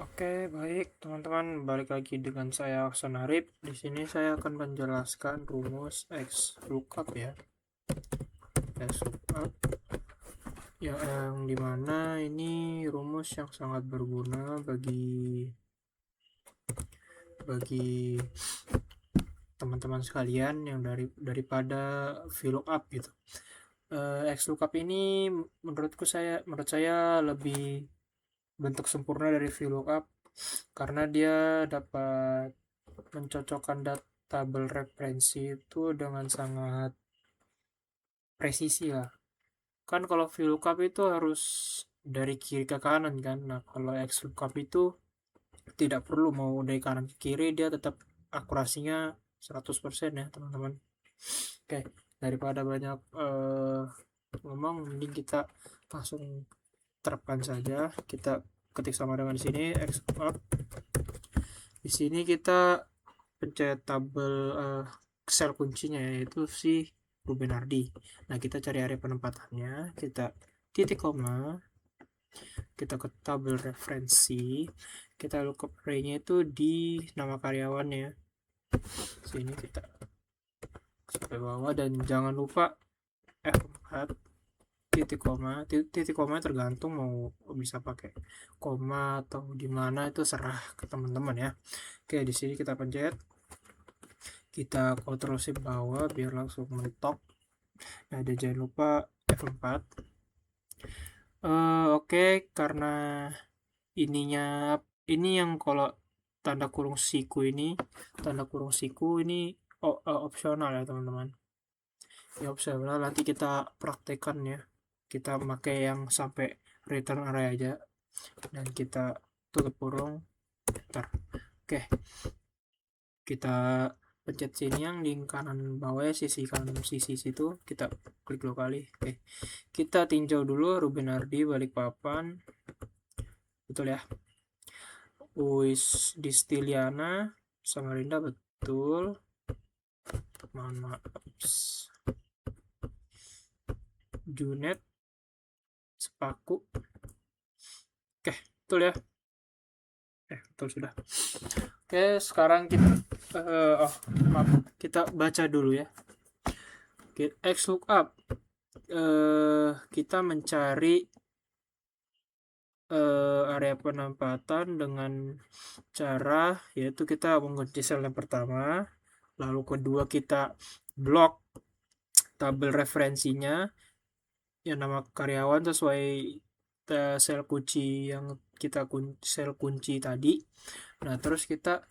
Oke, baik teman-teman, balik lagi dengan saya Aksan Arif. Di sini saya akan menjelaskan rumus X lookup ya. X lookup yang dimana ini rumus yang sangat berguna bagi teman-teman sekalian yang daripada VLOOKUP gitu. X lookup ini menurut saya lebih bentuk sempurna dari VLOOKUP karena dia dapat mencocokkan tabel referensi itu dengan sangat presisi lah. Kan kalau VLOOKUP itu harus dari kiri ke kanan kan. Nah, kalau XLOOKUP itu tidak perlu, mau dari kanan ke kiri dia tetap akurasinya 100% ya, teman-teman. Oke, daripada banyak ngomong, mending kita langsung terapkan saja. Kita ketik sama dengan di sini XLOOKUP. Di sini kita pencet tabel sel kuncinya, yaitu si Ruben Hardy. Nah, kita cari area penempatannya, kita titik koma, kita ke tabel referensi, kita lookup array-nya itu di nama karyawannya. Sini kita sampai bawah, dan jangan lupa F4 titik koma tergantung mau bisa pakai koma atau di mana, itu serah ke teman-teman ya. Oke, di sini kita pencet, kita Ctrl Shift bawah biar langsung mentok. Nah, dan jangan lupa F4. Oke, karena ini yang kalau tanda kurung siku ini opsional ya teman-teman. Ya opsional, nanti kita praktekkan ya. Kita pakai yang sampai return array aja, dan kita tutup kurung. Bentar. Oke, kita pencet sini yang di kanan bawah ya, sisi kanan sisi situ, kita klik 2 kali. Oke, kita tinjau dulu Ruben Hardy Balikpapan, betul ya. Uis Distiliana Samarinda, betul. Mohon maaf. Junet Sepaku, oke, betul ya. Betul sudah. Oke, sekarang kita baca dulu ya. X lookup, kita mencari area penempatan dengan cara, yaitu kita mengunci sel yang pertama, lalu kedua kita blok tabel referensinya yang nama karyawan sesuai sel kunci yang kita sel kunci tadi. Nah, terus kita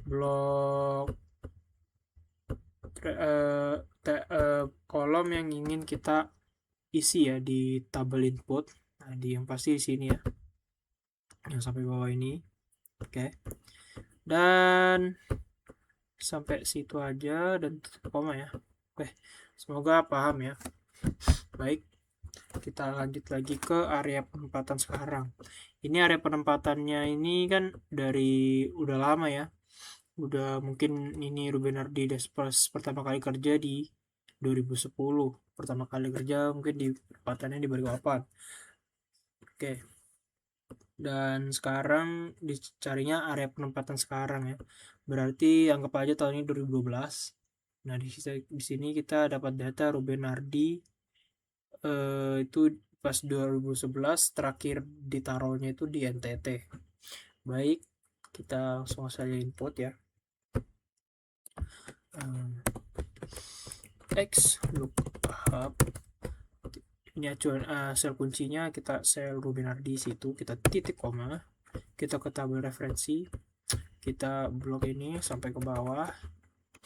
blok kolom yang ingin kita isi ya di tabel input. Nah, yang pasti di sini ya, yang sampai bawah ini. Oke, dan sampai situ aja, dan tutup koma ya. Oke, semoga paham ya. Baik, kita lanjut lagi ke area penempatan sekarang. Ini area penempatannya ini kan dari udah lama ya. Udah mungkin ini Ruben Hardy pertama kali kerja di 2010. Pertama kali kerja mungkin di penempatannya di Balikpapan. Oke. Dan sekarang dicarinya area penempatan sekarang ya. Berarti anggap aja tahun ini 2012. Nah, di sini kita dapat data Ruben Hardy itu pas 2011 terakhir ditaruhnya itu di NTT. Baik, kita langsung saja input ya. X lookup, ini acuan sel kuncinya, kita sel Ruben Hardy situ, kita titik koma, kita ke tabel referensi, kita blok ini sampai ke bawah,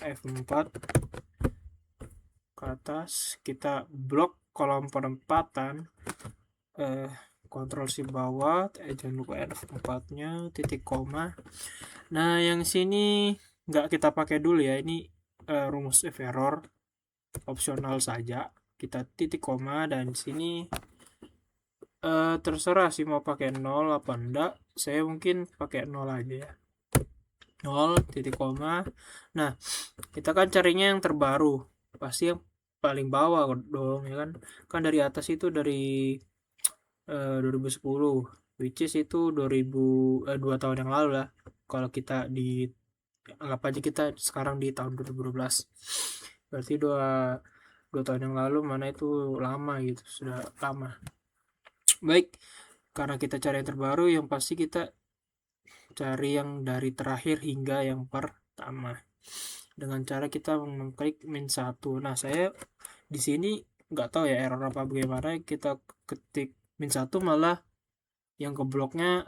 F4 ke atas, kita blok kolom penempatan, Ctrl Shift bawah, jangan lupa F4 nya, titik koma. Nah, yang sini nggak kita pakai dulu ya, ini rumus if error, opsional saja. Kita titik koma, dan sini terserah sih mau pakai 0 apa enggak. Saya mungkin pakai 0 aja ya. 0 titik koma. Nah, kita kan carinya yang terbaru, pasti yang paling bawah dong ya kan. Kan dari atas itu dari 2010. which is itu 2 tahun yang lalu lah, kalau kita anggap aja kita sekarang di tahun 2012, berarti dua tahun yang lalu, mana itu lama gitu, sudah lama. Baik, karena kita cari yang terbaru, yang pasti kita cari yang dari terakhir hingga yang pertama dengan cara kita mengklik min 1. Nah, saya di sini nggak tahu ya error apa bagaimana, kita ketik min 1 malah yang ke bloknya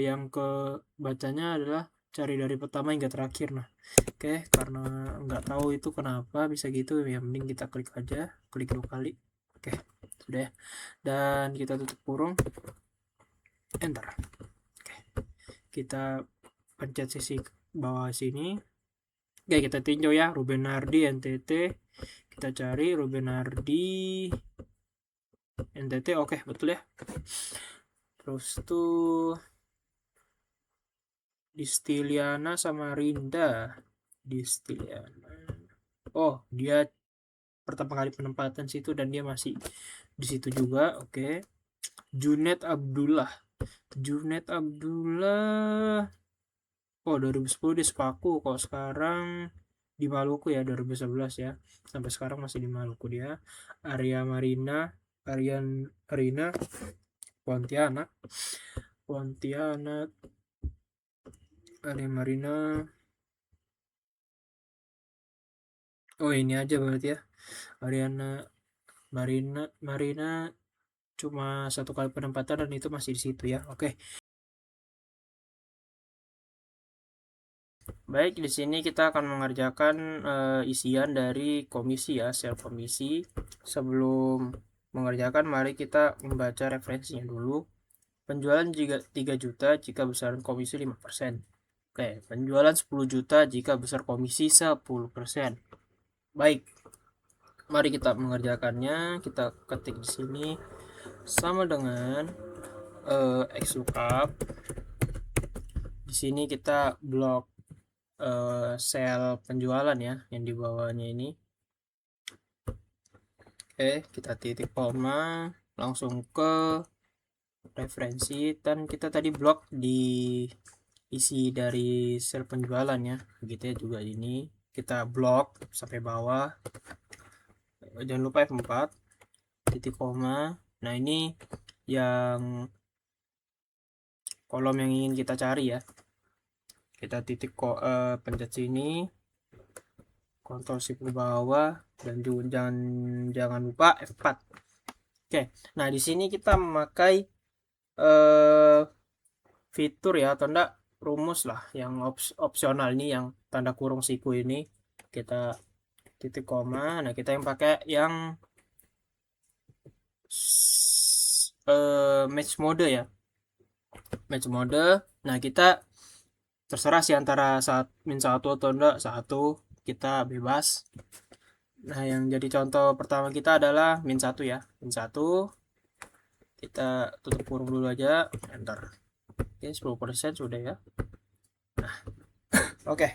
yang ke bacanya adalah cari dari pertama hingga terakhir. Nah, oke, karena nggak tahu itu kenapa bisa gitu, ya mending kita klik aja, klik 2 kali. Oke, sudah ya, dan kita tutup kurung, enter. Oke, kita pencet sisi bawah sini. Oke, kita tinjau ya, Ruben Hardy NTT, kita cari Ruben Hardy NTT. Oke, betul ya. Terus tuh Distiliana Samarinda. Distiliana, oh dia pertama kali penempatan situ dan dia masih di situ juga. Oke, Junet Abdullah. Oh, 2010 di Sepaku, kok sekarang di Maluku ya, 2011 ya, sampai sekarang masih di Maluku dia. Arya Marina Pontianak Arya Marina. Oh, ini aja berarti ya, Marina cuma 1 kali penempatan dan itu masih di situ ya. Oke. Baik, di sini kita akan mengerjakan isian dari komisi ya, sel komisi. Sebelum mengerjakan, mari kita membaca referensinya dulu. Penjualan 3 juta jika besaran komisi 5%. Oke, penjualan 10 juta jika besar komisi 10%. Baik, mari kita mengerjakannya. Kita ketik di sini sama dengan XLOOKUP. Di sini kita blok sel penjualan ya, yang di bawahnya ini. Oke, kita titik koma, langsung ke referensi, dan kita tadi blok di isi dari sel penjualan ya, begitu ya juga ini kita blok sampai bawah, jangan lupa F4 titik koma. Nah, ini yang kolom yang ingin kita cari ya, kita pencet sini, Ctrl Shift ke bawah, dan jangan lupa F4. Oke, nah di sini kita memakai fitur ya, atau enggak rumus lah yang opsional ini, yang tanda kurung siku ini. Kita titik koma. Nah, kita yang pakai yang match mode ya, match mode. Nah, kita terserah sih antara min 1 atau enggak 1, kita bebas. Nah, yang jadi contoh pertama kita adalah min 1 ya, min 1. Kita tutup kurung dulu aja, enter. Oke, 10% sudah ya. Nah, oke.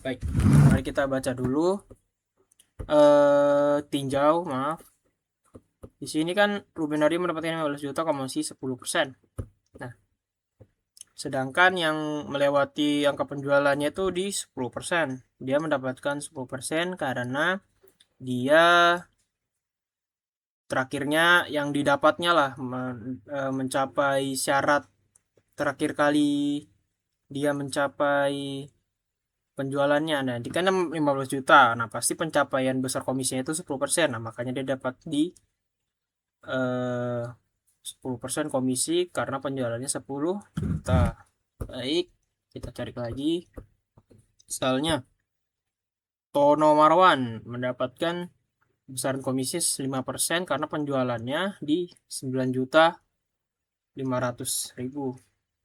Baik, mari kita baca dulu. Tinjau, maaf. Di sini kan Ruben Hardy mendapatkan 15 juta komisi 10%. Nah, sedangkan yang melewati angka penjualannya itu di 10%. Dia mendapatkan 10% karena dia terakhirnya yang didapatnya lah mencapai syarat terakhir kali dia mencapai penjualannya. Nah, di kan 15 juta. Nah, pasti pencapaian besar komisinya itu 10%. Nah, makanya dia dapat di 10% komisi karena penjualannya 10 juta. Baik, kita cari lagi. Misalnya Tono Marwan mendapatkan besaran komisi 5% karena penjualannya di 9.500.000.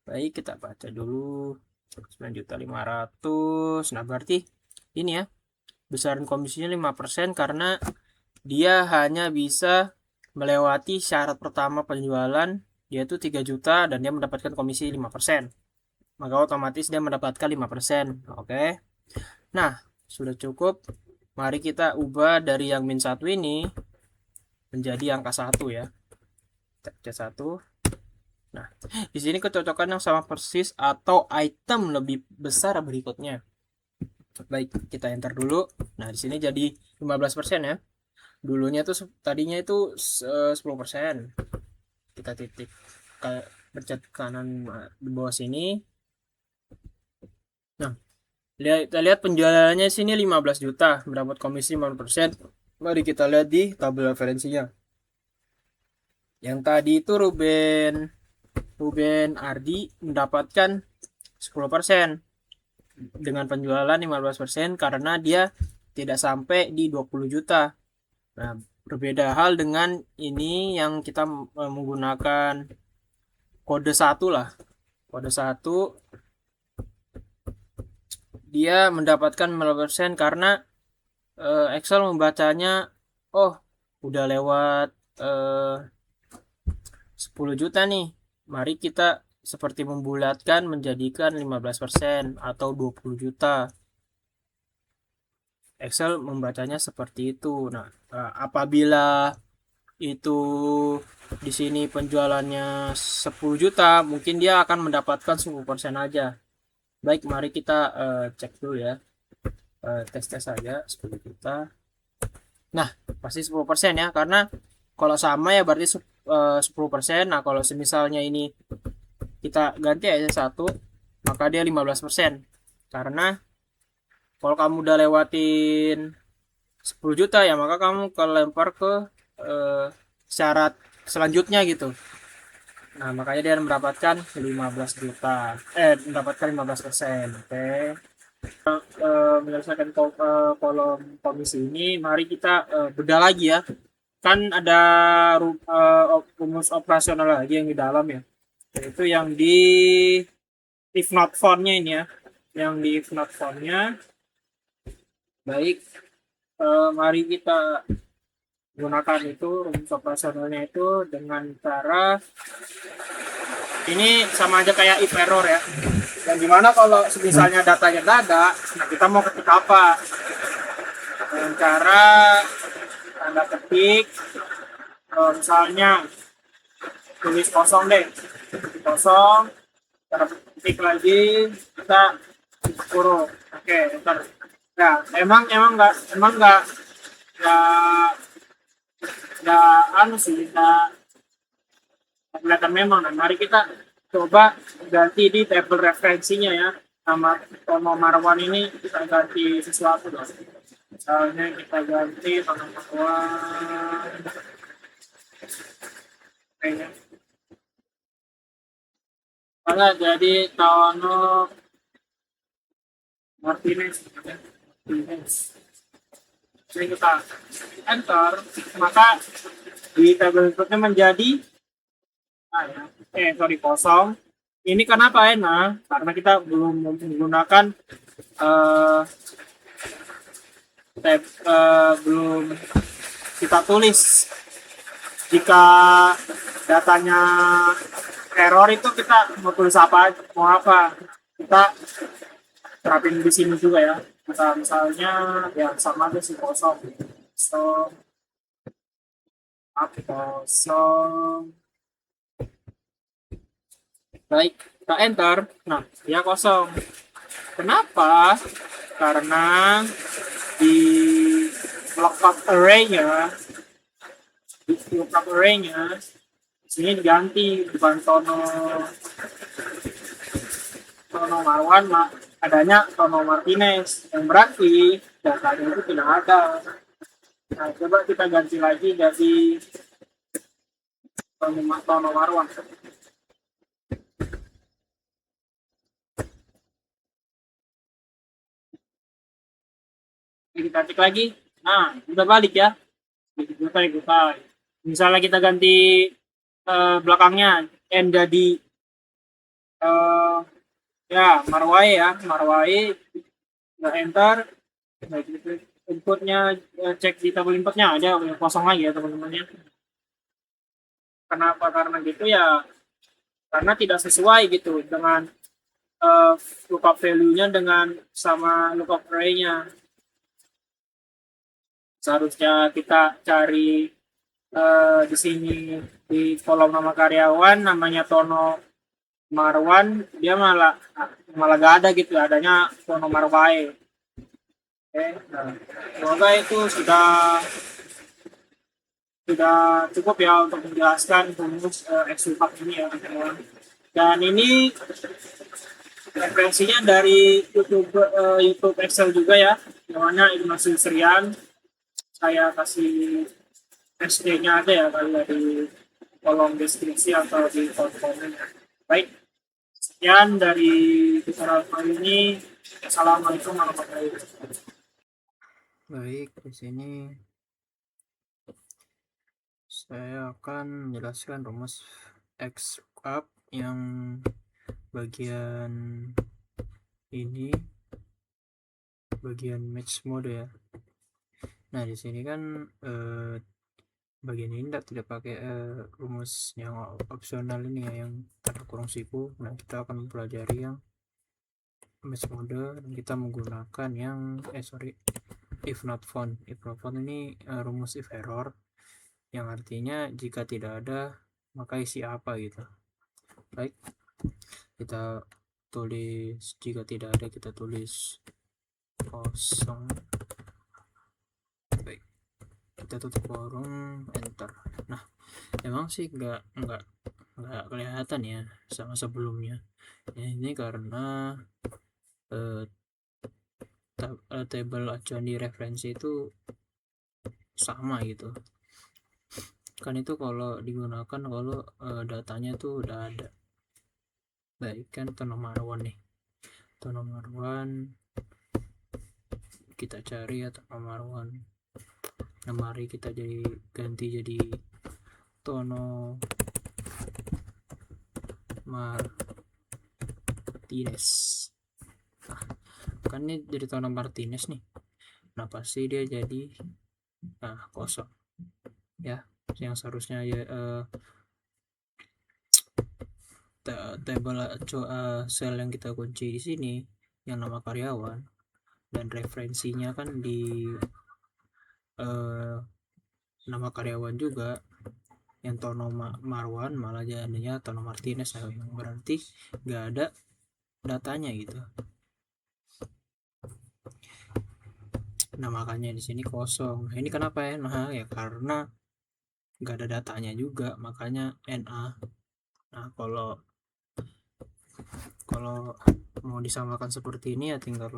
Baik, kita baca dulu 9.500.000. Nah, berarti ini ya, besaran komisinya 5% karena dia hanya bisa melewati syarat pertama penjualan, yaitu 3 juta, dan dia mendapatkan komisi 5%. Maka otomatis dia mendapatkan 5%. Oke. Nah, sudah cukup. Mari kita ubah dari yang min 1 ini menjadi angka 1 ya. Kita pencet 1. Nah, di sini kecocokan yang sama persis atau item lebih besar berikutnya. Baik, kita enter dulu. Nah, di sini jadi 15% ya. Dulunya tuh tadinya itu 10%. Kita titik kayak pencet kanan di bawah sini. Nah, kita lihat penjualannya sini 15 juta, mendapat komisi 5%. Mari kita lihat di tabel referensinya. Yang tadi itu Ruben Ardi mendapatkan 10% dengan penjualan 15% karena dia tidak sampai di 20 juta. Nah, berbeda hal dengan ini yang kita menggunakan kode 1 lah. Kode 1 dia mendapatkan 15% karena Excel membacanya oh udah lewat 10 juta nih. Mari kita seperti membulatkan menjadikan 15% atau 20 juta. Excel membacanya seperti itu. Nah, apabila itu di sini penjualannya 10 juta, mungkin dia akan mendapatkan 10% aja. Baik, mari kita cek dulu ya. Tes-tes saja 10 juta. Nah, pasti 10% ya, karena kalau sama ya berarti 10%. Nah, kalau semisalnya ini kita ganti aja 1, maka dia 15%. Karena kalau kamu udah lewatin 10 juta ya, maka kamu kelempar ke syarat selanjutnya gitu. Nah, makanya dia mendapatkan 15 juta. Mendapatkan 15%. Oke. Menyelesaikan kolom komisi ini, mari kita bedah lagi ya. Kan ada rumus operasional lagi yang di dalam ya. Yaitu yang di if not found-nya ini ya. Yang di if not found-nya. Baik, mari kita gunakan itu rumus operasionalnya itu dengan cara ini sama aja kayak if error ya. Dan dimana kalau misalnya datanya nggak ada, nah kita mau ketik apa? Dengan cara tanda ketik, misalnya tulis kosong deh, kosong, cara ketik lagi kita kurung. Oke, ntar. Nah, nggak anu sih, nggak kelihatan memang. Nah, mari kita coba ganti di tabel referensinya ya. Nama Tono Marwan ini kita ganti sesuatu dong. Misalnya kita ganti Tono Marwan. Kayaknya. Mana jadi Tono Martinez. Jadi kita enter, maka di tabel berikutnya menjadi kosong. Ini kenapa enak? Karena kita belum menggunakan belum kita tulis. Jika datanya error itu kita mau tulis apa, mau apa, kita terapin di sini juga ya. Kita misalnya ya sama aja sih kosong. Baik, kita enter. Nah, dia kosong. Kenapa? Karena di lookup array-nya sini diganti, bukan Tono Marwan, adanya Tono Martinez, yang berarti datanya itu tidak ada. Nah, coba kita ganti lagi jadi Tono Marwan. Kita ketik lagi, nah udah balik ya. Kita misalnya kita ganti belakangnya N jadi ya Marwai, kita enter. Nah, inputnya cek di tabel inputnya ada kosong lagi ya teman-teman ya. Kenapa? Karena gitu ya, karena tidak sesuai gitu dengan lookup value-nya dengan sama lookup array-nya. Seharusnya kita cari di sini di kolom nama karyawan namanya Tono Marwan, dia malah malah gak ada gitu, adanya Tono Marwae. Oke, nah, semoga itu sudah cukup ya untuk menjelaskan rumus X-Lupak ini ya teman-teman. Dan ini referensinya dari YouTube Excel juga ya, yang mana Ignatius Serian. Saya kasih SD-nya ada ya kali ya di kolom deskripsi atau di kolom komen. Baik, sekian dari tutorial kali ini. Assalamualaikum warahmatullahi wabarakatuh. Baik, di sini saya akan menjelaskan rumus X up yang bagian ini, bagian match mode ya. Nah di sini kan bagian ini tidak pakai rumus yang opsional ini ya, yang tanda kurung siku. Nah kita akan mempelajari yang match mode dan kita menggunakan yang if not found. If not found ini rumus if error, yang artinya jika tidak ada maka isi apa gitu. Baik, kita tulis jika tidak ada, kita tulis kosong. Baik, kita tutup kurung, enter. Nah emang sih nggak kelihatan ya sama sebelumnya ya, ini karena table acuan di referensi itu sama gitu kan, itu kalau digunakan kalau datanya tuh udah ada. Baik, kan Tono Marwan nih, Tono Marwan kita cari ya, Tono Marwan. Nah mari kita ganti jadi Tono Martinez. Nah kan ini jadi Tono Martinez nih, nah pasti dia jadi kosong ya, yang seharusnya ya table sel yang kita kunci di sini yang nama karyawan dan referensinya kan di nama karyawan juga yang Tono Marwan, malah jadinya Tono Martinez, yang berarti nggak ada datanya gitu. Nah makanya di sini kosong. Nah, ini kenapa ya? Nah ya karena nggak ada datanya juga, makanya NA. Nah kalau mau disamakan seperti ini ya tinggal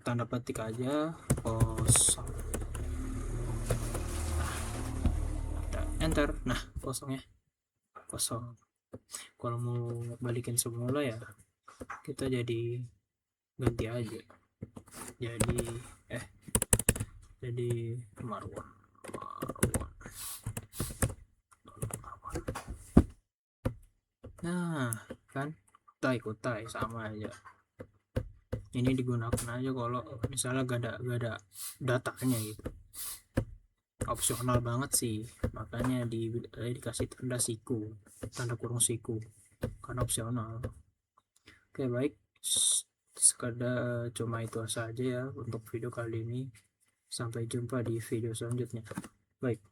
tanda petik aja kosong, enter. Nah kosongnya kosong. Kalau mau balikin semula ya kita jadi ganti aja jadi Marwan. Nah kan kutai sama aja, ini digunakan aja kalau misalnya gak ada datanya gitu, opsional banget sih, makanya dikasih tanda kurung siku karena opsional. Oke baik, sekadar cuma itu saja ya untuk video kali ini, sampai jumpa di video selanjutnya. Baik.